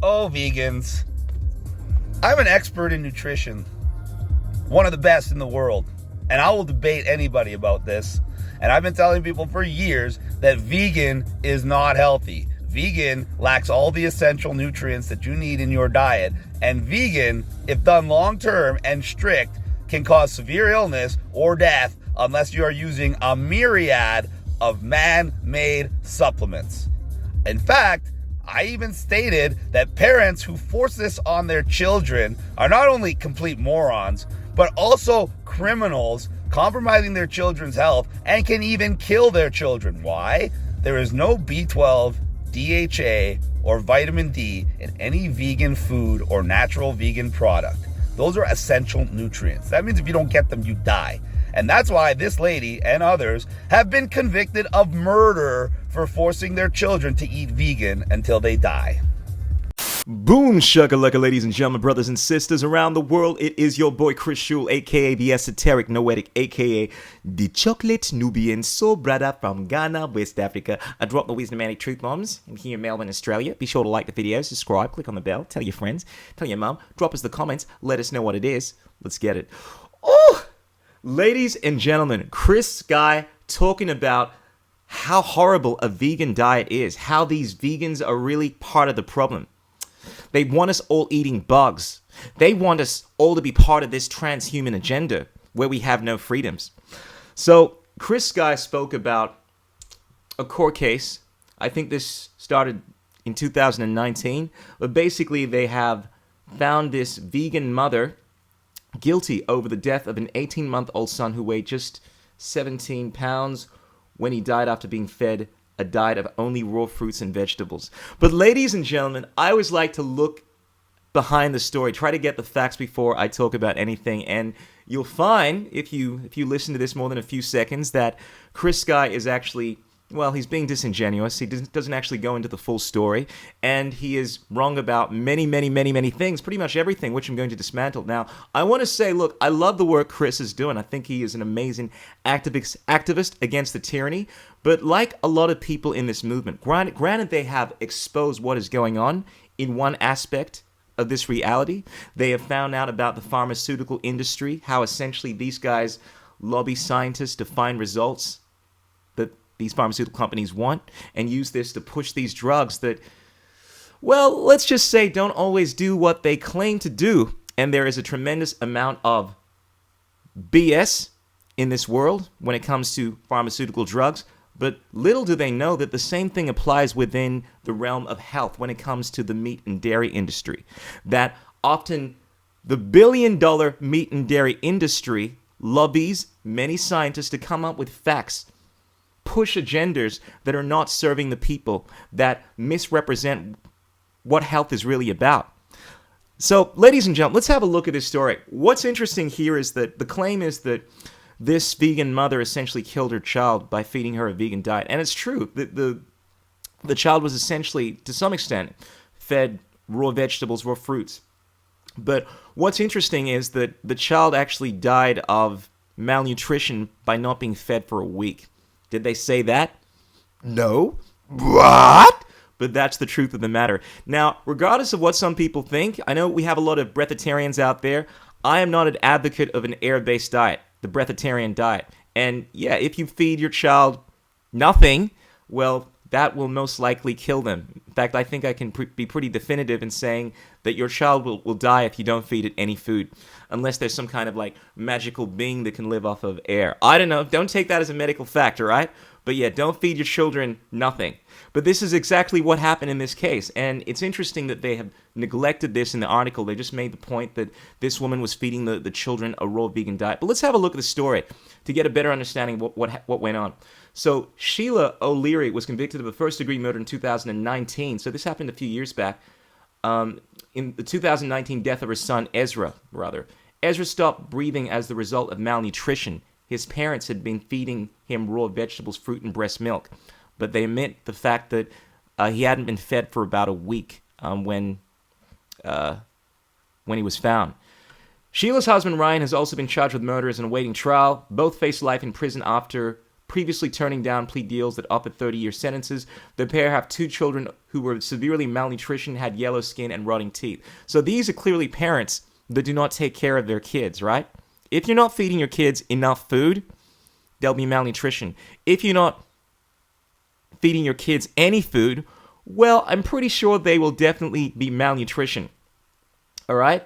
Oh, vegans. I'm an expert in nutrition, one of the best in the world, and I will debate anybody about this. And I've been telling people for years that vegan is not healthy. Vegan lacks all the essential nutrients that you need in your diet, and vegan, if done long term and strict, can cause severe illness or death unless you are using a myriad of man-made supplements. In fact, I even stated that parents who force this on their children are not only complete morons, but also criminals compromising their children's health and can even kill their children. Why? There is no B12, DHA, or vitamin D in any vegan food or natural vegan product. Those are essential nutrients. That means if you don't get them, you die. And that's why this lady and others have been convicted of murder for forcing their children to eat vegan until they die. Boom shakalaka, ladies and gentlemen, brothers and sisters around the world. It is your boy Chris Shule, aka the Esoteric Noetic, aka the Chocolate Nubian Soul Brother from Ghana, West Africa. I drop the wisdomatic truth bombs. I'm here in Melbourne, Australia. Be sure to like the video, subscribe, click on the bell, tell your friends, tell your mum, drop us the comments, let us know what it is. Let's get it. Oh, ladies and gentlemen, Chris Guy talking about how horrible a vegan diet is, how these vegans are really part of the problem. They want us all eating bugs. They want us all to be part of this transhuman agenda where we have no freedoms. So Chris Guy spoke about a court case. I think this started in 2019. But basically they have found this vegan mother guilty over the death of an 18-month-old son who weighed just 17 pounds when he died after being fed a diet of only raw fruits and vegetables. But ladies and gentlemen, I always like to look behind the story, try to get the facts before I talk about anything, and you'll find, if you listen to this more than a few seconds, that Chris Guy is actually, well, he's being disingenuous. He doesn't actually go into the full story, and he is wrong about many, many, many, many things, pretty much everything, which I'm going to dismantle. Now, I want to say, look, I love the work Chris is doing. I think he is an amazing activist against the tyranny, but like a lot of people in this movement, granted they have exposed what is going on in one aspect of this reality. They have found out about the pharmaceutical industry, how essentially these guys lobby scientists to find results that these pharmaceutical companies want and use this to push these drugs that, well, let's just say don't always do what they claim to do. And there is a tremendous amount of BS in this world when it comes to pharmaceutical drugs. But little do they know that the same thing applies within the realm of health when it comes to the meat and dairy industry. That often the billion-dollar meat and dairy industry lobbies many scientists to come up with facts, push agendas that are not serving the people, that misrepresent what health is really about. So, ladies and gentlemen, let's have a look at this story. What's interesting here is that the claim is that this vegan mother essentially killed her child by feeding her a vegan diet. And it's true. The child was essentially, to some extent, fed raw vegetables, raw fruits. But what's interesting is that the child actually died of malnutrition by not being fed for a week. Did they say that? No. What? But that's the truth of the matter. Now, regardless of what some people think, I know we have a lot of breatharians out there. I am not an advocate of an air-based diet, the breatharian diet. And yeah, if you feed your child nothing, well, that will most likely kill them. In fact, I think I can be pretty definitive in saying that your child will die if you don't feed it any food, unless there's some kind of like magical being that can live off of air. I don't know. Don't take that as a medical fact, all right? But yeah, don't feed your children nothing. But this is exactly what happened in this case. And it's interesting that they have neglected this in the article. They just made the point that this woman was feeding the children a raw vegan diet. But let's have a look at the story to get a better understanding of what went on. So Sheila O'Leary was convicted of a first-degree murder in 2019. So this happened a few years back. In the 2019 death of her son, Ezra. Ezra stopped breathing as the result of malnutrition. His parents had been feeding him raw vegetables, fruit, and breast milk. But they omit the fact that he hadn't been fed for about a week when he was found. Sheila's husband, Ryan, has also been charged with murder and awaiting trial. Both face life in prison after previously turning down plea deals that offered 30-year sentences. The pair have 2 children who were severely malnutrition, had yellow skin, and rotting teeth. So these are clearly parents that do not take care of their kids, right? If you're not feeding your kids enough food, there'll be malnutrition. If you're not feeding your kids any food, well, I'm pretty sure they will definitely be malnutrition. All right?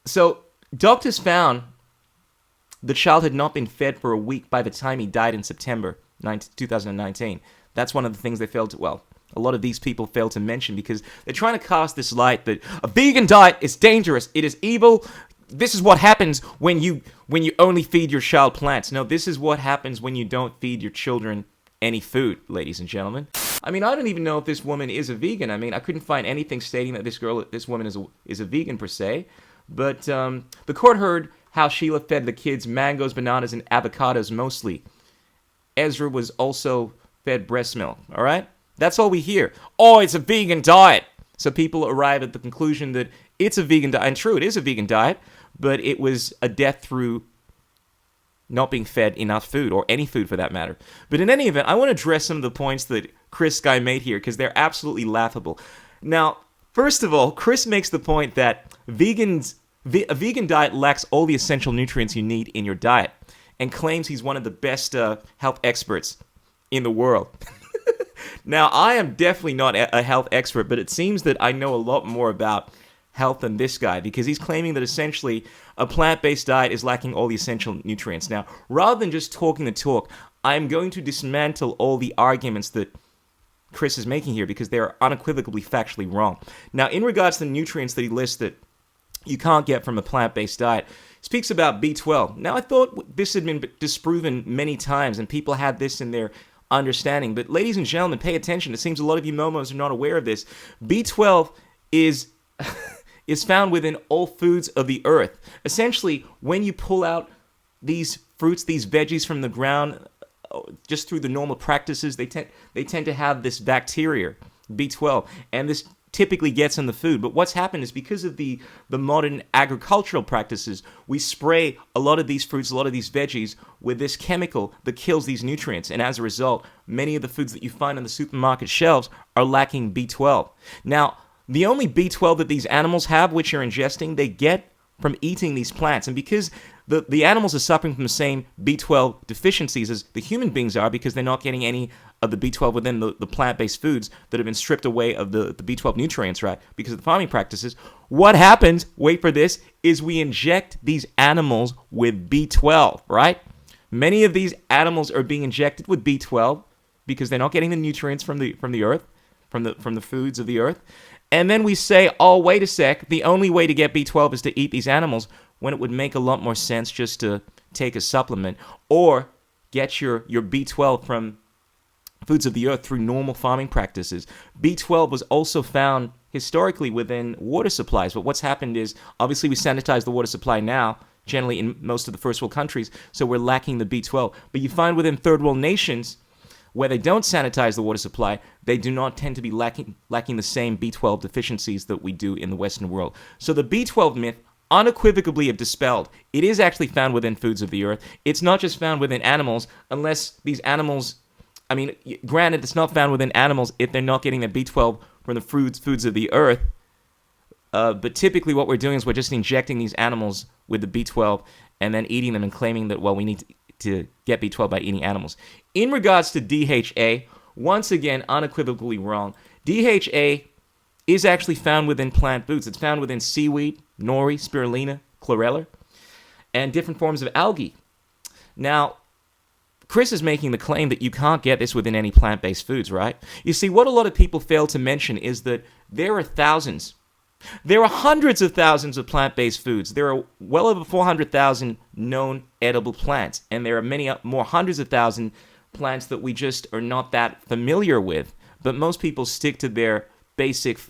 So doctors found the child had not been fed for a week by the time he died in September 2019. That's one of the things they failed to, well, a lot of these people fail to mention because they're trying to cast this light that a vegan diet is dangerous, it is evil. This is what happens when you only feed your child plants. No, this is what happens when you don't feed your children any food, ladies and gentlemen. I mean, I don't even know if this woman is a vegan. I mean, I couldn't find anything stating that this woman is a vegan per se. But the court heard how Sheila fed the kids mangoes, bananas, and avocados mostly. Ezra was also fed breast milk, all right? That's all we hear. Oh, it's a vegan diet. So people arrive at the conclusion that it's a vegan diet. And true, it is a vegan diet, but it was a death through not being fed enough food, or any food for that matter. But in any event, I want to address some of the points that Chris Guy made here, because they're absolutely laughable. Now, first of all, Chris makes the point that a vegan diet lacks all the essential nutrients you need in your diet, and claims he's one of the best health experts in the world. Now, I am definitely not a health expert, but it seems that I know a lot more about health than this guy, because he's claiming that essentially a plant-based diet is lacking all the essential nutrients. Now, rather than just talking the talk, I'm going to dismantle all the arguments that Chris is making here, because they're unequivocally factually wrong. Now, in regards to the nutrients that he lists that you can't get from a plant-based diet, he speaks about B12. Now, I thought this had been disproven many times, and people had this in their understanding. But ladies and gentlemen, pay attention. It seems a lot of you momos are not aware of this. B12 is found within all foods of the earth. Essentially, when you pull out these fruits, these veggies from the ground, just through the normal practices, they tend to have this bacteria, B12, and this typically gets in the food. But what's happened is, because of the modern agricultural practices, we spray a lot of these fruits, a lot of these veggies with this chemical that kills these nutrients. And as a result, many of the foods that you find on the supermarket shelves are lacking B12. Now, the only B12 that these animals have, which you're ingesting, they get from eating these plants. And because the animals are suffering from the same B12 deficiencies as the human beings are, because they're not getting any of the B12 within the plant-based foods that have been stripped away of the B12 nutrients, right, because of the farming practices, what happens, wait for this, is we inject these animals with B12, right? Many of these animals are being injected with B12 because they're not getting the nutrients from the earth, from the foods of the earth. And then we say, oh, wait a sec, the only way to get B12 is to eat these animals, when it would make a lot more sense just to take a supplement or get your B12 from foods of the earth through normal farming practices. B12 was also found historically within water supplies, but what's happened is, obviously we sanitize the water supply now, generally in most of the first world countries, so we're lacking the B12. But you find within third world nations, where they don't sanitize the water supply, they do not tend to be lacking the same B12 deficiencies that we do in the Western world. So the B12 myth unequivocally have dispelled. It is actually found within foods of the earth. It's not just found within animals, unless these animals, I mean, granted, it's not found within animals if they're not getting the B12 from the foods of the earth. But typically what we're doing is we're just injecting these animals with the B12 and then eating them and claiming that, well, we need to get B12 by eating animals. In regards to DHA, once again, unequivocally wrong. DHA is actually found within plant foods. It's found within seaweed, nori, spirulina, chlorella, and different forms of algae. Now, Chris is making the claim that you can't get this within any plant-based foods, right? You see, what a lot of people fail to mention is that there are thousands, there are hundreds of thousands of plant-based foods. There are well over 400,000 known edible plants, and there are many more hundreds of thousands plants that we just are not that familiar with. But most people stick to their basic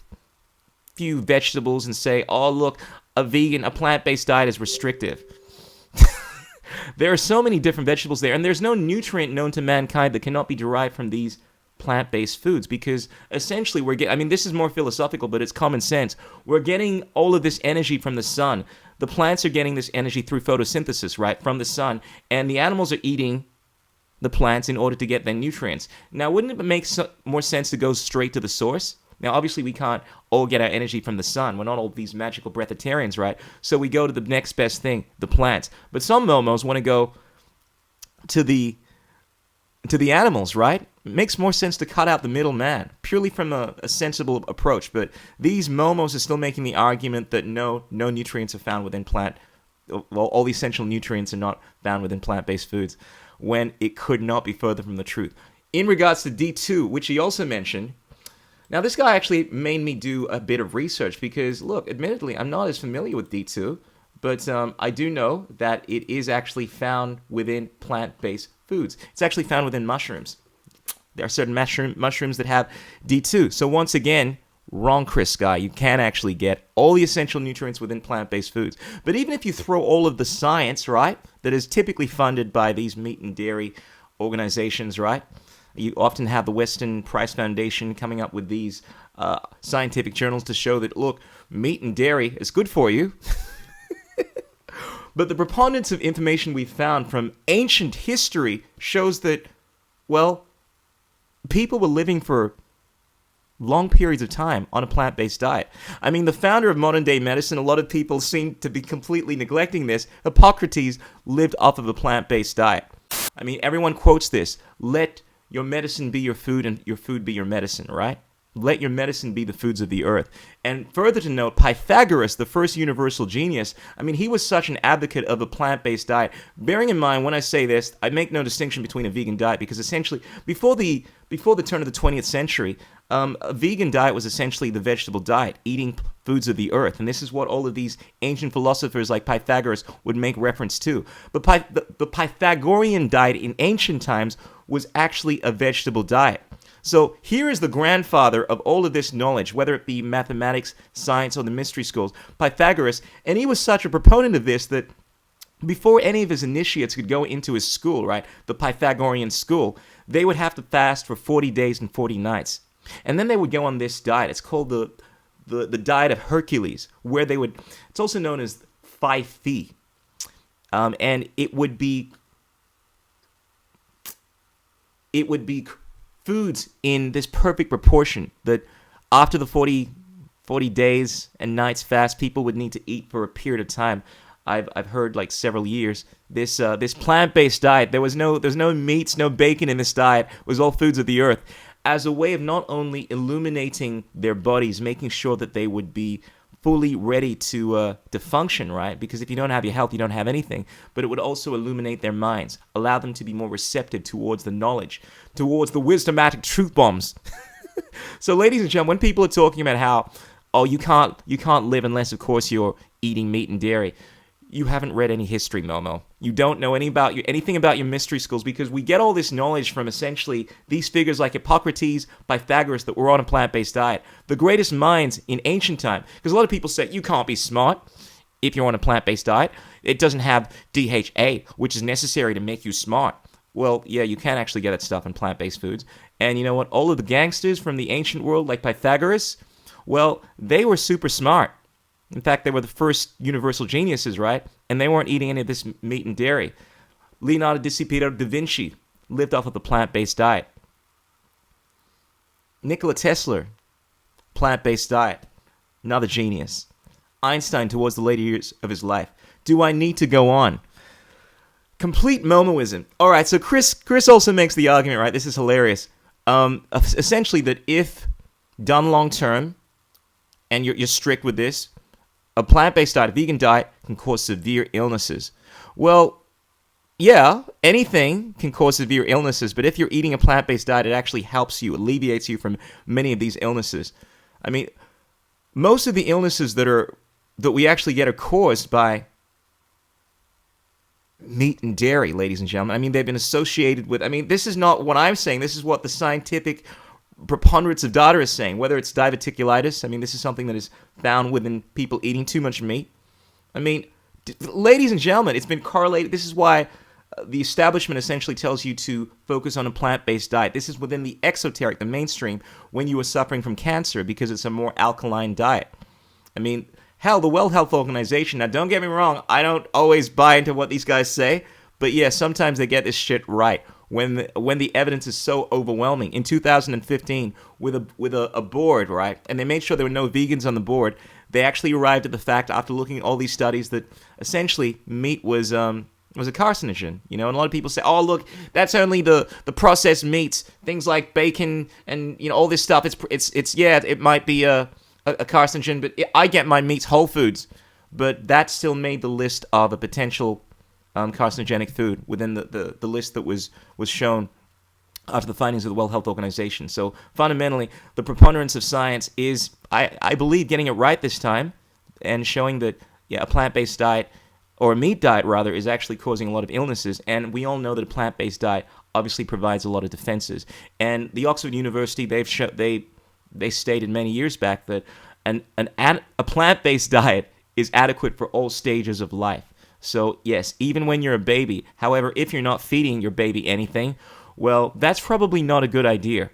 few vegetables and say, oh, look, a plant-based diet is restrictive. There are so many different vegetables there, and there's no nutrient known to mankind that cannot be derived from these plant-based foods, because essentially this is more philosophical, but it's common sense. We're getting all of this energy from the sun. The plants are getting this energy through photosynthesis, right, from the sun, and the animals are eating the plants in order to get their nutrients. Now, wouldn't it make more sense to go straight to the source? Now, obviously, we can't all get our energy from the sun. We're not all these magical breatharians, right? So we go to the next best thing, the plants. But some momos want to go to the animals, right? It makes more sense to cut out the middleman, purely from a sensible approach. But these momos are still making the argument that no nutrients are found within all the essential nutrients are not found within plant-based foods, when it could not be further from the truth. In regards to D2, which he also mentioned, now this guy actually made me do a bit of research because, look, admittedly, I'm not as familiar with D2, but I do know that it is actually found within plant-based foods. It's actually found within mushrooms. There are certain mushrooms that have D2. So once again, wrong, Chris Guy. You can actually get all the essential nutrients within plant-based foods. But even if you throw all of the science, right, that is typically funded by these meat and dairy organizations, right? You often have the Western Price Foundation coming up with these scientific journals to show that, look, meat and dairy is good for you. But the preponderance of information we've found from ancient history shows that, well, people were living for long periods of time on a plant-based diet. I mean, the founder of modern-day medicine, a lot of people seem to be completely neglecting this. Hippocrates lived off of a plant-based diet. I mean, everyone quotes this. Let your medicine be your food and your food be your medicine, right? Let your medicine be the foods of the earth. And further to note, Pythagoras, the first universal genius, I mean, he was such an advocate of a plant-based diet. Bearing in mind, when I say this, I make no distinction between a vegan diet because essentially, before the turn of the 20th century, a vegan diet was essentially the vegetable diet, eating foods of the earth. And this is what all of these ancient philosophers like Pythagoras would make reference to. But the Pythagorean diet in ancient times was actually a vegetable diet. So here is the grandfather of all of this knowledge, whether it be mathematics, science, or the mystery schools, Pythagoras, and he was such a proponent of this that before any of his initiates could go into his school, right, the Pythagorean school, they would have to fast for 40 days and 40 nights. And then they would go on this diet. It's called the diet of Hercules, where they would, it's also known as 5 and it would be foods in this perfect proportion that after the 40 days and nights fast, people would need to eat for a period of time. I've heard like several years. This plant-based diet, there's no meats, no bacon in this diet. It was all foods of the earth, as a way of not only illuminating their bodies, making sure that they would be fully ready to function, right? Because if you don't have your health, you don't have anything. But it would also illuminate their minds, allow them to be more receptive towards the knowledge, towards the wisdomatic truth bombs. So, ladies and gentlemen, when people are talking about how, oh, you can't live unless, of course, you're eating meat and dairy, you haven't read any history, Momo. You don't know anything about your mystery schools, because we get all this knowledge from essentially these figures like Hippocrates, Pythagoras, that were on a plant-based diet. The greatest minds in ancient time. Because a lot of people say you can't be smart if you're on a plant-based diet. It doesn't have DHA, which is necessary to make you smart. Well, yeah, you can actually get that stuff in plant-based foods. And you know what? All of the gangsters from the ancient world, like Pythagoras, well, they were super smart. In fact, they were the first universal geniuses, right? And they weren't eating any of this meat and dairy. Leonardo da Vinci lived off of a plant-based diet. Nikola Tesla, plant-based diet. Another genius. Einstein towards the later years of his life. Do I need to go on? Complete Momoism. All right, so Chris also makes the argument, right? This is hilarious. Essentially that if done long-term, and you're strict with this, a plant-based diet, a vegan diet, can cause severe illnesses. Well, yeah, anything can cause severe illnesses, but if you're eating a plant-based diet, it actually helps you, alleviates you from many of these illnesses. I mean, most of the illnesses that we actually get are caused by meat and dairy, ladies and gentlemen. I mean, they've been associated with, I mean, this is not what I'm saying. This is what the scientific preponderance of data is saying, whether it's diverticulitis. I mean, this is something that is found within people eating too much meat. I mean, ladies and gentlemen, it's been correlated. This is why the establishment essentially tells you to focus on a plant-based diet. This is within the exoteric, the mainstream, when you are suffering from cancer, because it's a more alkaline diet. I mean, hell, the World Health Organization, now don't get me wrong, I don't always buy into what these guys say, but yeah, sometimes they get this shit right. when the evidence is so overwhelming. In 2015, with a board, right, and they made sure there were no vegans on the board, they actually arrived at the fact, after looking at all these studies, that essentially meat was a carcinogen, and a lot of people say, oh, look, that's only the processed meats, things like bacon and all this stuff. It might be a carcinogen, but I get my meats whole foods, but that still made the list of a potential carcinogenic food within the list that was shown after the findings of the World Health Organization. So fundamentally, the preponderance of science is, I believe, getting it right this time, and showing that a plant-based diet, or a meat diet rather, is actually causing a lot of illnesses. And we all know that a plant-based diet obviously provides a lot of defenses. And the Oxford University, they stated many years back that a plant-based diet is adequate for all stages of life. So yes, even when you're a baby. However, if you're not feeding your baby anything, well, that's probably not a good idea.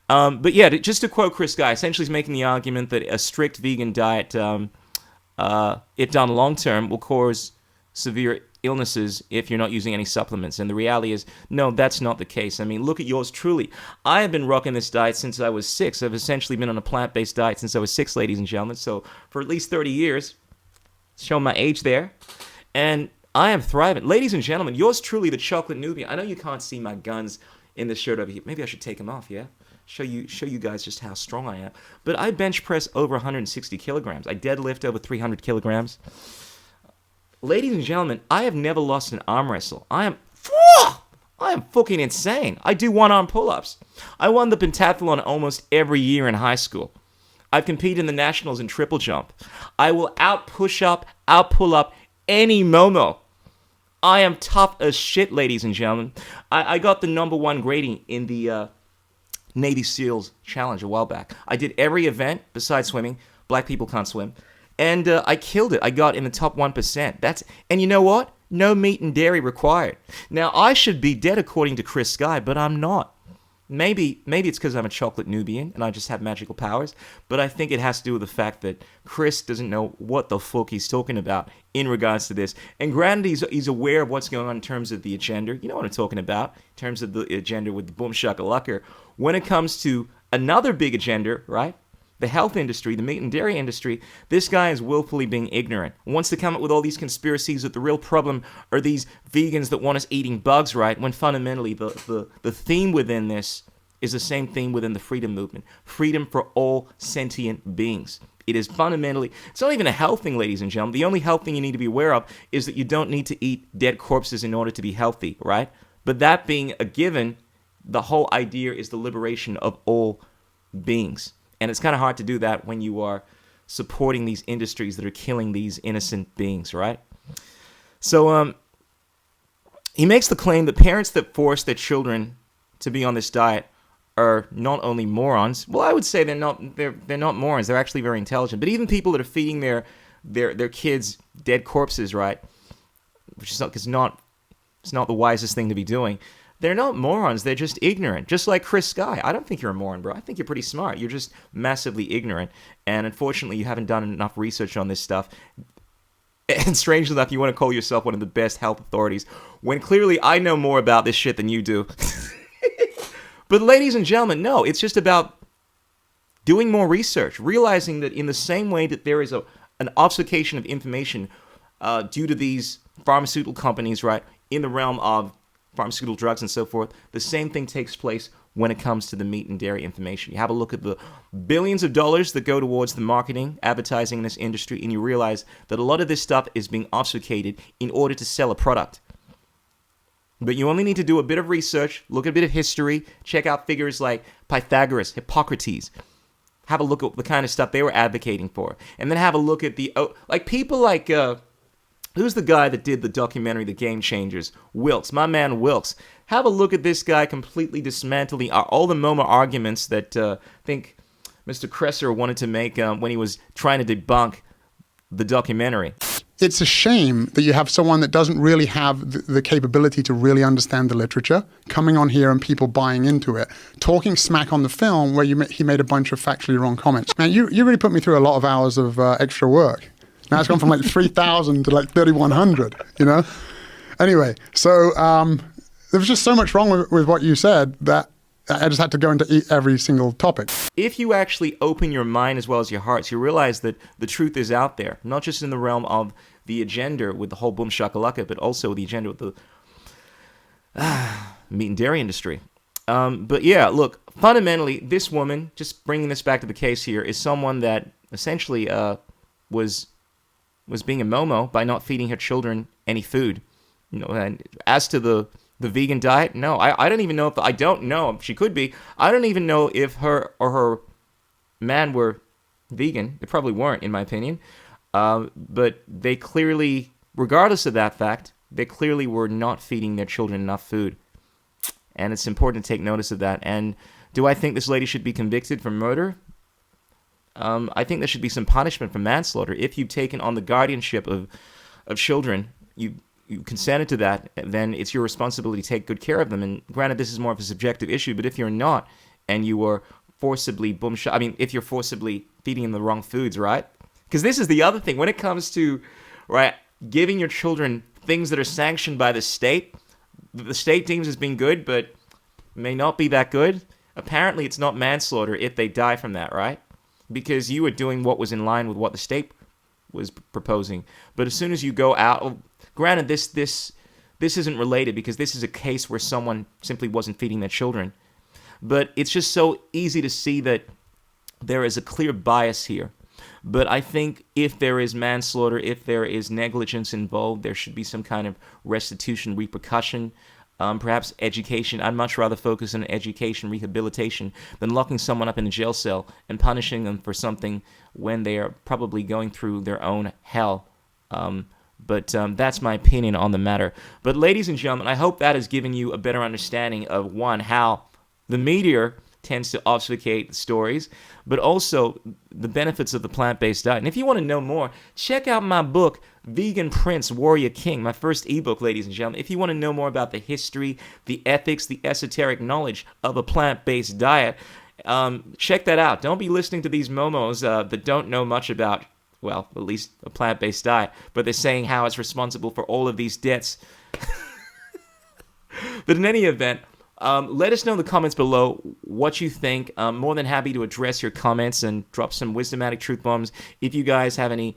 But yeah, just to quote Chris Guy, essentially he's making the argument that a strict vegan diet, if done long term, will cause severe illnesses if you're not using any supplements. And the reality is, no, that's not the case. I mean, look at yours truly. I have been rocking this diet since I was 6. I've essentially been on a plant-based diet since I was 6, ladies and gentlemen. So for at least 30 years, showing my age there, and I am thriving. Ladies and gentlemen, yours truly, the Chocolate Nubian. I know you can't see my guns in this shirt over here. Maybe I should take them off, yeah? Show you guys just how strong I am. But I bench press over 160 kilograms. I deadlift over 300 kilograms. Ladies and gentlemen, I have never lost an arm wrestle. I am fucking insane. I do one-arm pull-ups. I won the pentathlon almost every year in high school. I've competed in the nationals in triple jump. I will out-push up, out-pull up any Momo. I am tough as shit, ladies and gentlemen. I got the #1 grading in the Navy SEALs Challenge a while back. I did every event besides swimming. Black people can't swim. And I killed it. I got in the top 1%. And you know what? No meat and dairy required. Now, I should be dead according to Chris Sky, but I'm not. Maybe it's because I'm a chocolate Nubian and I just have magical powers, but I think it has to do with the fact that Chris doesn't know what the fuck he's talking about in regards to this. And granted, he's aware of what's going on in terms of the agenda. You know what I'm talking about, in terms of the agenda with the boom shakalaka. When it comes to another big agenda, right? The health industry, the meat and dairy industry, this guy is willfully being ignorant. Wants to come up with all these conspiracies that the real problem are these vegans that want us eating bugs, right? When fundamentally the theme within this is the same theme within the freedom movement. Freedom for all sentient beings. It is fundamentally, it's not even a health thing, ladies and gentlemen. The only health thing you need to be aware of is that you don't need to eat dead corpses in order to be healthy, right? But that being a given, the whole idea is the liberation of all beings. And it's kind of hard to do that when you are supporting these industries that are killing these innocent beings, right? So he makes the claim that parents that force their children to be on this diet are not only morons. Well, I would say they're not morons. They're actually very intelligent. But even people that are feeding their kids dead corpses, right? Which is not the wisest thing to be doing. They're not morons. They're just ignorant. Just like Chris Sky. I don't think you're a moron, bro. I think you're pretty smart. You're just massively ignorant. And unfortunately, you haven't done enough research on this stuff. And strangely enough, you want to call yourself one of the best health authorities, when clearly I know more about this shit than you do. But ladies and gentlemen, no. It's just about doing more research. Realizing that in the same way that there is an obfuscation of information due to these pharmaceutical companies, right, in the realm of pharmaceutical drugs and so forth, the same thing takes place when it comes to the meat and dairy information. You have a look at the billions of dollars that go towards the marketing, advertising in this industry, and you realize that a lot of this stuff is being obfuscated in order to sell a product. But you only need to do a bit of research, look at a bit of history, check out figures like Pythagoras, Hippocrates, have a look at the kind of stuff they were advocating for, and then have a look at people like who's the guy that did the documentary, The Game Changers? Wilkes, my man Wilkes. Have a look at this guy completely dismantling all the MoMA arguments that I think Mr. Kresser wanted to make when he was trying to debunk the documentary. It's a shame that you have someone that doesn't really have the capability to really understand the literature coming on here and people buying into it, talking smack on the film where he made a bunch of factually wrong comments. Man, you really put me through a lot of hours of extra work. Now it's gone from like 3,000 to like 3,100, you know? Anyway, so there was just so much wrong with what you said that I just had to go into every single topic. If you actually open your mind as well as your hearts, you realize that the truth is out there, not just in the realm of the agenda with the whole boom shakalaka, but also the agenda with the meat and dairy industry. But yeah, look, fundamentally, this woman, just bringing this back to the case here, is someone that essentially was being a momo by not feeding her children any food. And as to the vegan diet, no, I don't even know if, I don't know, she could be. I don't even know if her or her man were vegan. They probably weren't, in my opinion. But they clearly, regardless of that fact, they clearly were not feeding their children enough food. And it's important to take notice of that. And do I think this lady should be convicted for murder? I think there should be some punishment for manslaughter. If you've taken on the guardianship of children, you consented to that, then it's your responsibility to take good care of them. And granted, this is more of a subjective issue, but if you're not, and you were forcibly if you're forcibly feeding them the wrong foods, right? Because this is the other thing. When it comes to, right, giving your children things that are sanctioned by the state deems as being good, but may not be that good, apparently it's not manslaughter if they die from that, right? Because you were doing what was in line with what the state was proposing. But as soon as you go out, granted, this isn't related because this is a case where someone simply wasn't feeding their children. But it's just so easy to see that there is a clear bias here. But I think if there is manslaughter, if there is negligence involved, there should be some kind of restitution, repercussion, perhaps education. I'd much rather focus on education, rehabilitation, than locking someone up in a jail cell and punishing them for something when they are probably going through their own hell. But that's my opinion on the matter. But ladies and gentlemen, I hope that has given you a better understanding of, one, how the media tends to obfuscate stories, but also the benefits of the plant-based diet. And if you want to know more, check out my book, Vegan Prince, Warrior King, my first ebook, ladies and gentlemen. If you want to know more about the history, the ethics, the esoteric knowledge of a plant-based diet, check that out. Don't be listening to these momos that don't know much about, well, at least a plant-based diet, but they're saying how it's responsible for all of these deaths. But in any event, let us know in the comments below what you think. I'm more than happy to address your comments and drop some wisdomatic truth bombs if you guys have any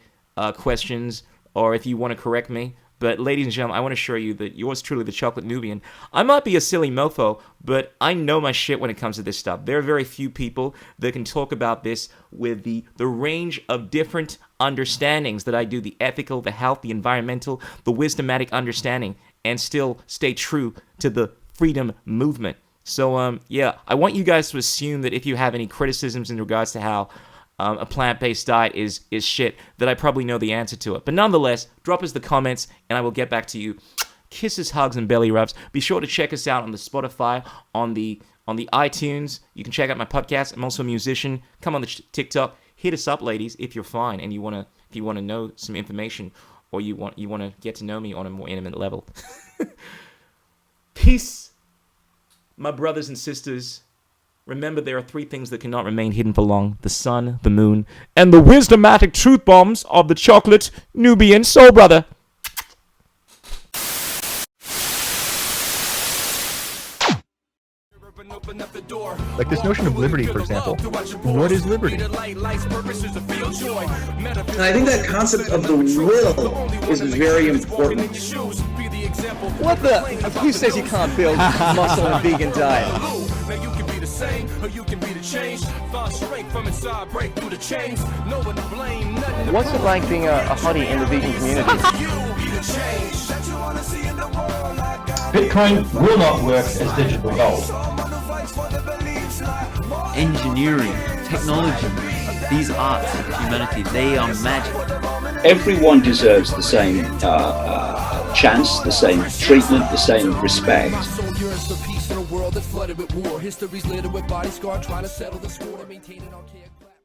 questions or if you want to correct me. But ladies and gentlemen, I want to assure you that yours truly, the Chocolate Nubian, I might be a silly mofo, but I know my shit when it comes to this stuff. There are very few people that can talk about this with the range of different understandings that I do, the ethical, the health, the environmental, the wisdomatic understanding, and still stay true to the freedom movement. So yeah, I want you guys to assume that if you have any criticisms in regards to how a plant-based diet is shit, that I probably know the answer to it. But nonetheless, drop us the comments and I will get back to you. Kisses, hugs, and belly rubs. Be sure to check us out on the Spotify, on the iTunes. You can check out my podcast. I'm also a musician. Come on the TikTok. Hit us up, ladies, if you're fine and if you want to know some information or you want to get to know me on a more intimate level. Peace, my brothers and sisters. Remember, there are three things that cannot remain hidden for long: the sun, the moon, and the wisdomatic truth bombs of the Chocolate Nubian Soul Brother. Like this notion of liberty, for example. What is liberty? And I think that concept of the will is very important. What the? Who says you can't build muscle and vegan diet? What's it like being a hottie in the vegan community? Bitcoin will not work as digital gold. Engineering, technology, these arts of humanity, they are magic. Everyone deserves the same chance, the same treatment, the same respect. Peace in a world that's flooded with war. History's littered with body scar, trying to settle the score to maintain an archaic